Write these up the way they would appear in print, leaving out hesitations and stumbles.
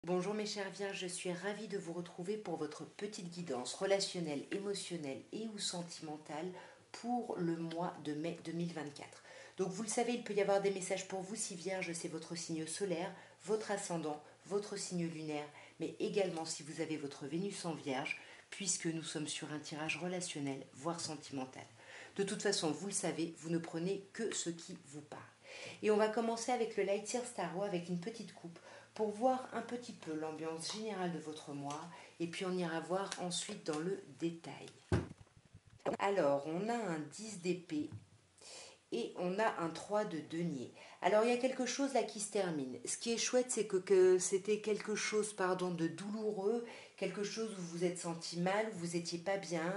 Bonjour mes chers vierges, je suis ravie de vous retrouver pour votre petite guidance relationnelle, émotionnelle et ou sentimentale pour le mois de mai 2024. Donc vous le savez, il peut y avoir des messages pour vous si vierge, c'est votre signe solaire, votre ascendant, votre signe lunaire, mais également si vous avez votre Vénus en vierge, puisque nous sommes sur un tirage relationnel, voire sentimental. De toute façon, vous le savez, vous ne prenez que ce qui vous parle. Et on va commencer avec le Light Year Tarot avec une petite coupe pour voir un petit peu l'ambiance générale de votre mois et puis on ira voir ensuite dans le détail. Alors, on a un 10 d'épée et on a un 3 de denier. Alors, il y a quelque chose là qui se termine. Ce qui est chouette, c'est que c'était quelque chose de douloureux, quelque chose où vous vous êtes senti mal, où vous n'étiez pas bien.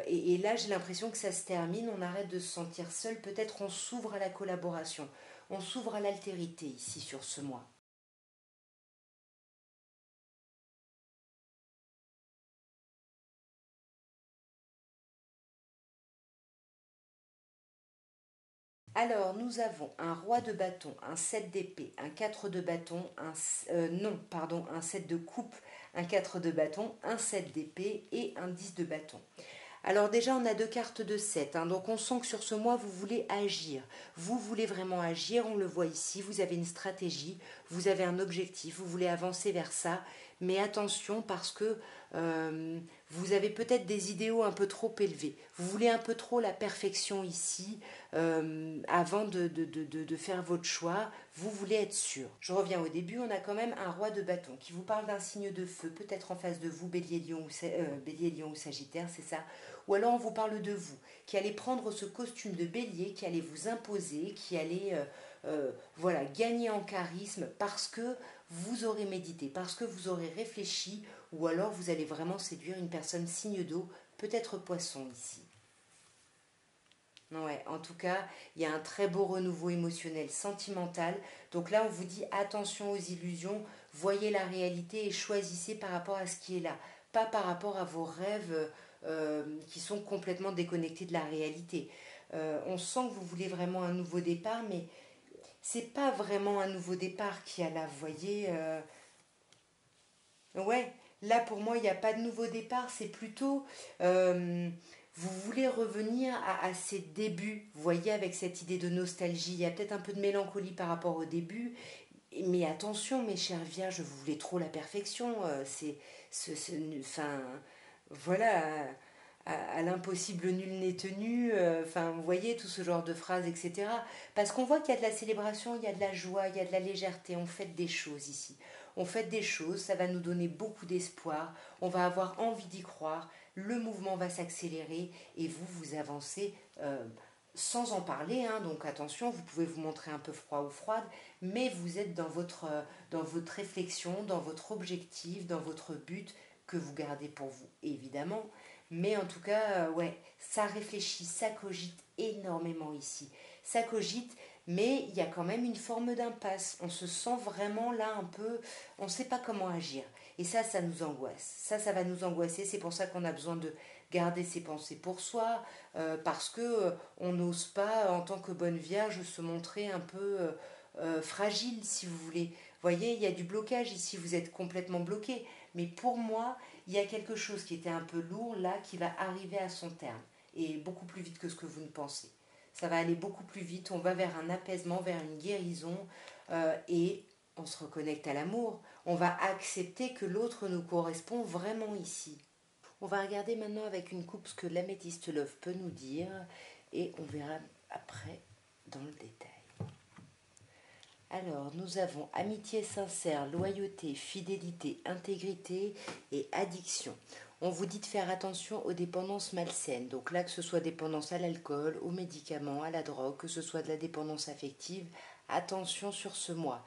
Et là, j'ai l'impression que ça se termine, on arrête de se sentir seul, peut-être on s'ouvre à la collaboration, on s'ouvre à l'altérité ici sur ce mois. Alors, nous avons un roi de bâton, un 7 d'épée, un 4 de bâton, un 7 de coupe, un 4 de bâton, un 7 d'épée et un 10 de bâton. Alors déjà, on a deux cartes de 7, donc on sent que sur ce mois, vous voulez agir. Vous voulez vraiment agir, on le voit ici, vous avez une stratégie, vous avez un objectif, vous voulez avancer vers ça, mais attention parce que vous avez peut-être des idéaux un peu trop élevés. Vous voulez un peu trop la perfection ici, avant de faire votre choix, vous voulez être sûr. Je reviens au début, on a quand même un roi de bâton qui vous parle d'un signe de feu, peut-être en face de vous, Bélier, Lion ou Sagittaire, c'est ça. Ou alors on vous parle de vous, qui allez prendre ce costume de bélier, qui allez vous imposer, qui allez voilà, gagner en charisme parce que vous aurez médité, parce que vous aurez réfléchi, ou alors vous allez vraiment séduire une personne signe d'eau, peut-être poisson ici. Ouais, en tout cas, il y a un très beau renouveau émotionnel, sentimental. Donc là, on vous dit attention aux illusions, voyez la réalité et choisissez par rapport à ce qui est là, pas par rapport à vos rêves qui sont complètement déconnectés de la réalité. On sent que vous voulez vraiment un nouveau départ, mais c'est pas vraiment un nouveau départ qui a là, vous voyez. Ouais, là pour moi, il n'y a pas de nouveau départ, c'est plutôt vous voulez revenir à ces débuts, vous voyez, avec cette idée de nostalgie. Il y a peut-être un peu de mélancolie par rapport au début, mais attention, mes chers vierges, vous voulez trop la perfection. Enfin, voilà, à l'impossible nul n'est tenu. Enfin, vous voyez tout ce genre de phrases, etc. Parce qu'on voit qu'il y a de la célébration, il y a de la joie, il y a de la légèreté. On fait des choses ici. On fait des choses, ça va nous donner beaucoup d'espoir. On va avoir envie d'y croire. Le mouvement va s'accélérer et vous avancez. Sans en parler, donc attention, vous pouvez vous montrer un peu froid ou froide, mais vous êtes dans votre réflexion, dans votre objectif, dans votre but que vous gardez pour vous, évidemment. Mais en tout cas, ouais, ça réfléchit, ça cogite énormément ici. Ça cogite, mais il y a quand même une forme d'impasse. On se sent vraiment là un peu, on ne sait pas comment agir. Et ça nous angoisse. Ça va nous angoisser. C'est pour ça qu'on a besoin de garder ses pensées pour soi, parce que on n'ose pas, en tant que bonne vierge, se montrer un peu fragile, si vous voulez. Vous voyez, il y a du blocage ici, vous êtes complètement bloqué. Mais pour moi, il y a quelque chose qui était un peu lourd là, qui va arriver à son terme. Et beaucoup plus vite que ce que vous ne pensez. Ça va aller beaucoup plus vite, on va vers un apaisement, vers une guérison, et on se reconnecte à l'amour. On va accepter que l'autre nous correspond vraiment ici. On va regarder maintenant avec une coupe ce que l'améthyste love peut nous dire et on verra après dans le détail. Alors, nous avons amitié sincère, loyauté, fidélité, intégrité et addiction. On vous dit de faire attention aux dépendances malsaines. Donc là, que ce soit dépendance à l'alcool, aux médicaments, à la drogue, que ce soit de la dépendance affective, attention sur ce mois.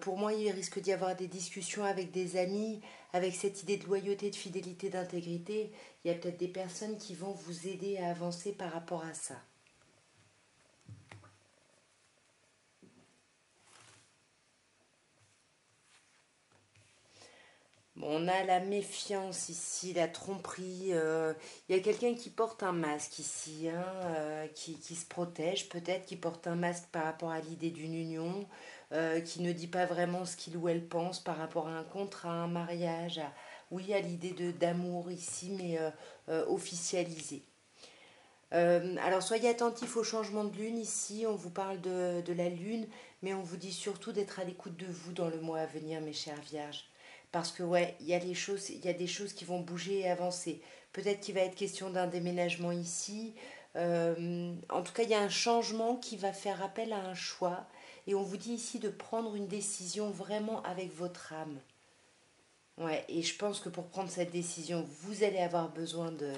Pour moi, il risque d'y avoir des discussions avec des amis, avec cette idée de loyauté, de fidélité, d'intégrité. Il y a peut-être des personnes qui vont vous aider à avancer par rapport à ça. Bon, on a la méfiance ici, la tromperie. Il y a quelqu'un qui porte un masque ici, hein, qui se protège peut-être, qui porte un masque par rapport à l'idée d'une union, qui ne dit pas vraiment ce qu'il ou elle pense par rapport à un contrat, un mariage, oui, à l'idée d'amour ici, mais officialisé. Alors soyez attentifs au changement de lune ici, on vous parle de la lune, mais on vous dit surtout d'être à l'écoute de vous dans le mois à venir, mes chères vierges. Parce que ouais, il y a des choses qui vont bouger et avancer. Peut-être qu'il va être question d'un déménagement ici. En tout cas, il y a un changement qui va faire appel à un choix. Et on vous dit ici de prendre une décision vraiment avec votre âme. Ouais, et je pense que pour prendre cette décision, vous allez avoir besoin de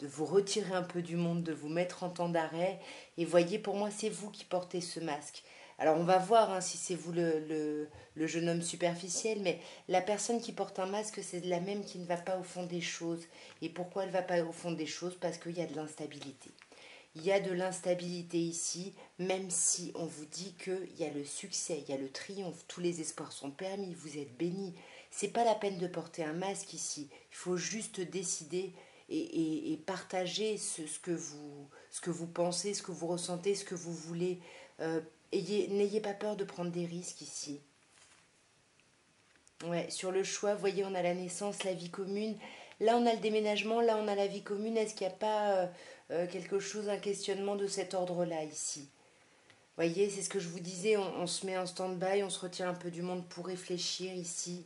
vous retirer un peu du monde, de vous mettre en temps d'arrêt. Et voyez, pour moi, c'est vous qui portez ce masque. Alors, on va voir hein, si c'est vous le jeune homme superficiel, mais la personne qui porte un masque, c'est la même qui ne va pas au fond des choses. Et pourquoi elle ne va pas au fond des choses? Parce qu'il y a de l'instabilité. Il y a de l'instabilité ici, même si on vous dit qu'il y a le succès, il y a le triomphe, tous les espoirs sont permis, vous êtes bénis. C'est pas la peine de porter un masque ici. Il faut juste décider et partager ce que vous pensez, ce que vous ressentez, ce que vous voulez. N'ayez pas peur de prendre des risques ici. Ouais, sur le choix, vous voyez, on a la naissance, la vie commune. Là, on a le déménagement, là, on a la vie commune. Est-ce qu'il n'y a pas quelque chose, un questionnement de cet ordre-là ici? Vous voyez, c'est ce que je vous disais, on se met en stand-by, on se retire un peu du monde pour réfléchir ici.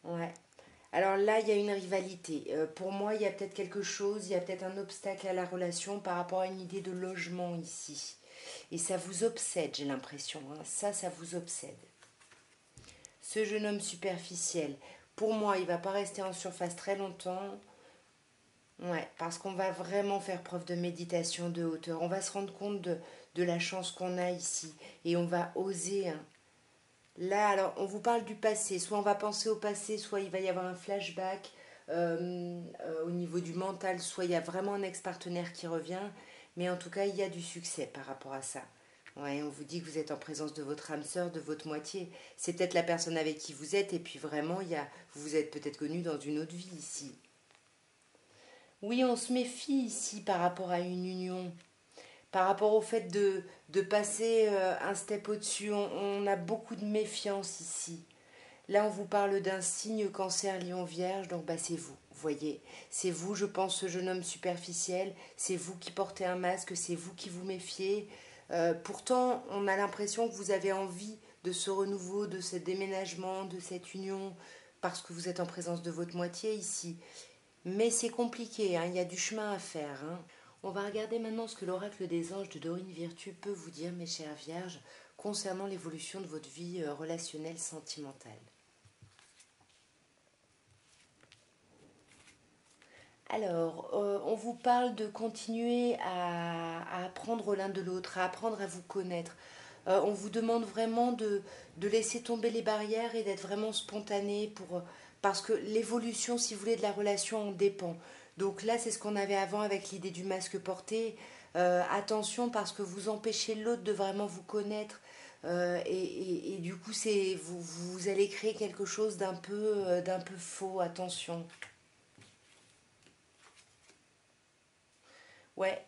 Ouais. Alors là, il y a une rivalité. Pour moi, il y a peut-être quelque chose, il y a peut-être un obstacle à la relation par rapport à une idée de logement ici. Et ça vous obsède, j'ai l'impression. Hein. Ça vous obsède. Ce jeune homme superficiel, pour moi, il va pas rester en surface très longtemps. Ouais, parce qu'on va vraiment faire preuve de méditation de hauteur. On va se rendre compte de la chance qu'on a ici. Et on va oser. Hein. Là, alors, on vous parle du passé. Soit on va penser au passé, soit il va y avoir un flashback au niveau du mental, soit il y a vraiment un ex-partenaire qui revient. Mais en tout cas, il y a du succès par rapport à ça. Ouais, on vous dit que vous êtes en présence de votre âme sœur, de votre moitié. C'est peut-être la personne avec qui vous êtes, et puis vraiment, vous vous êtes peut-être connu dans une autre vie ici. Oui, on se méfie ici par rapport à une union, par rapport au fait de passer un step au-dessus. On a beaucoup de méfiance ici. Là, on vous parle d'un signe cancer, lion, vierge, donc bah, c'est vous. Vous voyez, c'est vous, je pense, ce jeune homme superficiel, c'est vous qui portez un masque, c'est vous qui vous méfiez. Pourtant, on a l'impression que vous avez envie de ce renouveau, de ce déménagement, de cette union, parce que vous êtes en présence de votre moitié ici. Mais c'est compliqué, hein, il y a du chemin à faire. Hein. On va regarder maintenant ce que l'oracle des anges de Dorine Virtue peut vous dire, mes chères vierges, concernant l'évolution de votre vie relationnelle sentimentale. Alors, on vous parle de continuer à apprendre l'un de l'autre, à apprendre à vous connaître. On vous demande vraiment de laisser tomber les barrières et d'être vraiment spontané parce que l'évolution, si vous voulez, de la relation en dépend. Donc là, c'est ce qu'on avait avant avec l'idée du masque porté. Attention parce que vous empêchez l'autre de vraiment vous connaître. Et du coup, vous allez créer quelque chose d'un peu faux. Attention. Ouais,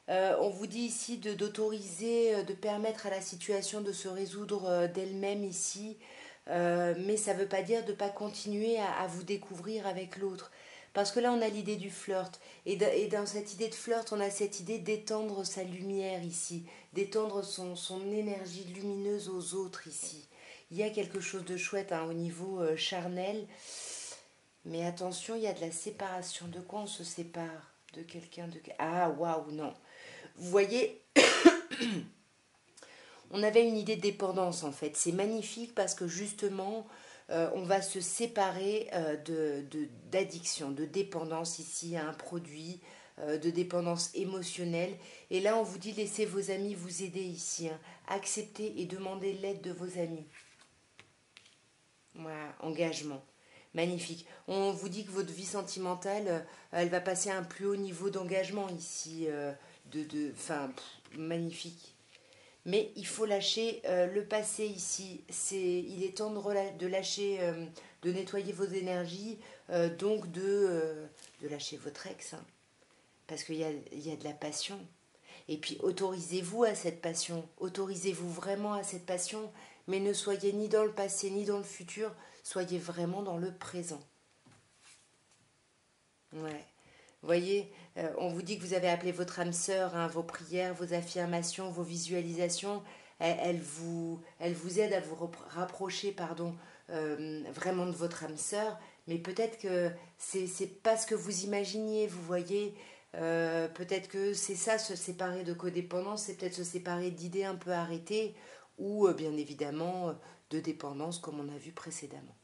on vous dit ici d'autoriser, de permettre à la situation de se résoudre d'elle-même ici, mais ça ne veut pas dire de ne pas continuer à vous découvrir avec l'autre. Parce que là, on a l'idée du flirt. Et dans cette idée de flirt, on a cette idée d'étendre sa lumière ici, d'étendre son énergie lumineuse aux autres ici. Il y a quelque chose de chouette hein, au niveau charnel, mais attention, il y a de la séparation. De quoi on se sépare? De quelqu'un de... Ah, waouh, non. Vous voyez, on avait une idée de dépendance en fait. C'est magnifique parce que justement, on va se séparer d'addiction, de dépendance ici à un produit, de dépendance émotionnelle. Et là, on vous dit laissez vos amis vous aider ici. Hein. Acceptez et demandez l'aide de vos amis. Voilà, engagement. Magnifique. On vous dit que votre vie sentimentale, elle va passer à un plus haut niveau d'engagement ici. Magnifique. Mais il faut lâcher le passé ici. Il est temps de lâcher, de nettoyer vos énergies, donc de lâcher votre ex. Hein, parce il y a de la passion. Et puis autorisez-vous à cette passion. Autorisez-vous vraiment à cette passion. Mais ne soyez ni dans le passé ni dans le futur. Soyez vraiment dans le présent. Ouais. Vous voyez, on vous dit que vous avez appelé votre âme sœur, hein, vos prières, vos affirmations, vos visualisations, elles vous aident à vous rapprocher, pardon, vraiment de votre âme sœur, mais peut-être que c'est pas ce que vous imaginiez, vous voyez. Peut-être que c'est ça, se séparer de codépendance, c'est peut-être se séparer d'idées un peu arrêtées ou bien évidemment de dépendance comme on a vu précédemment.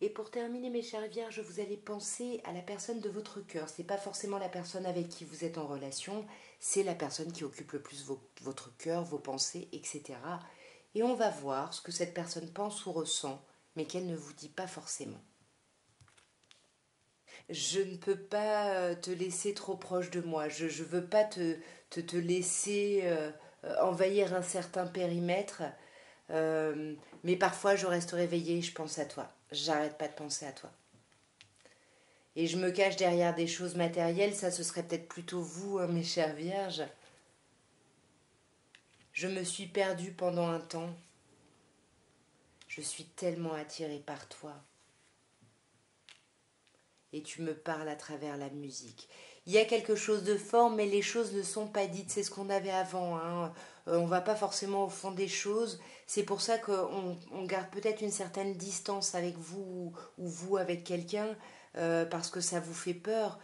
Et pour terminer, mes chères vierges, vous allez penser à la personne de votre cœur. Ce n'est pas forcément la personne avec qui vous êtes en relation, c'est la personne qui occupe le plus votre cœur, vos pensées, etc. Et on va voir ce que cette personne pense ou ressent, mais qu'elle ne vous dit pas forcément. Je ne peux pas te laisser trop proche de moi. Je ne veux pas te laisser envahir un certain périmètre. Mais parfois, je reste réveillée, je pense à toi. J'arrête pas de penser à toi. Et je me cache derrière des choses matérielles, ça ce serait peut-être plutôt vous, hein, mes chères vierges. Je me suis perdue pendant un temps. Je suis tellement attirée par toi. Et tu me parles à travers la musique. Il y a quelque chose de fort, mais les choses ne sont pas dites. C'est ce qu'on avait avant. Hein. On va pas forcément au fond des choses. C'est pour ça qu'on garde peut-être une certaine distance avec vous ou vous avec quelqu'un, parce que ça vous fait peur.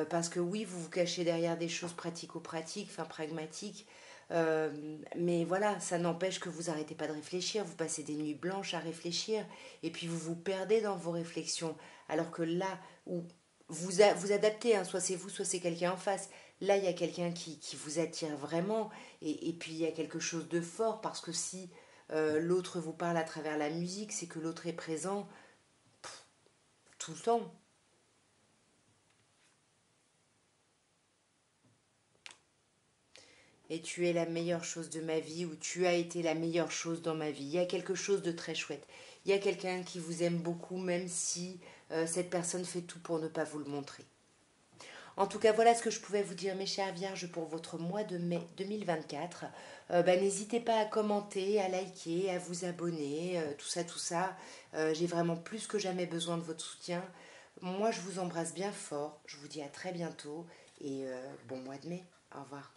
Parce que oui, vous vous cachez derrière des choses pratico-pratiques, enfin pragmatiques. Mais voilà, ça n'empêche que vous arrêtez pas de réfléchir. Vous passez des nuits blanches à réfléchir. Et puis vous vous perdez dans vos réflexions. Alors que là où vous adaptez, hein, soit c'est vous, soit c'est quelqu'un en face. Là, il y a quelqu'un qui vous attire vraiment, et puis il y a quelque chose de fort, parce que si l'autre vous parle à travers la musique, c'est que l'autre est présent tout le temps. Et tu es la meilleure chose de ma vie, ou tu as été la meilleure chose dans ma vie. Il y a quelque chose de très chouette. Il y a quelqu'un qui vous aime beaucoup, même si cette personne fait tout pour ne pas vous le montrer. En tout cas, voilà ce que je pouvais vous dire, mes chères vierges, pour votre mois de mai 2024. N'hésitez pas à commenter, à liker, à vous abonner, tout ça, tout ça. J'ai vraiment plus que jamais besoin de votre soutien. Moi, je vous embrasse bien fort. Je vous dis à très bientôt et bon mois de mai. Au revoir.